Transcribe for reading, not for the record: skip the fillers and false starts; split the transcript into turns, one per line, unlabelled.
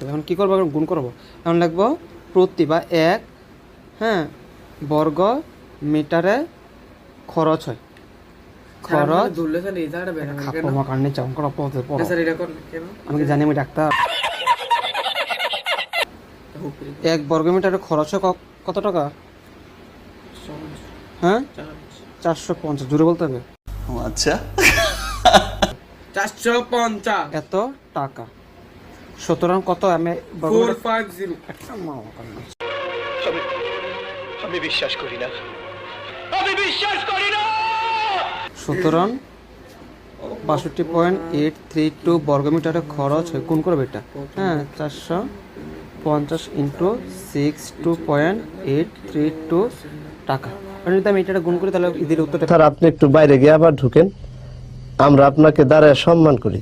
এখন কী করবো? গুণ করবো। এখন লিখবো প্রতি বা 1 বর্গ মিটারে খরচ হয়। খরচ আমি কি জানি, আমি ডাক্তার। 1 বর্গ মিটারে খরচ হয় কত টাকা? 450। জোরে বলতে হবে।
আচ্ছা,
450
এত টাকা। সুতরাং কত? আমি
450
আমি বিশ্বাস করি না, আমি বিশ্বাস করি না।
সুতরাং 62.832 বর্গমিটারে খরচ হয়। কোন করবে এটা? 450 ইন্টু 62.832 টাকা। যদি আমি এটা গুণ করি তাহলে ঈদের উত্তরটা।
স্যার, আপনি একটু বাইরে গিয়ে আবার ঢুকেন, আমরা আপনাকে দাঁড়ায় সম্মান করি।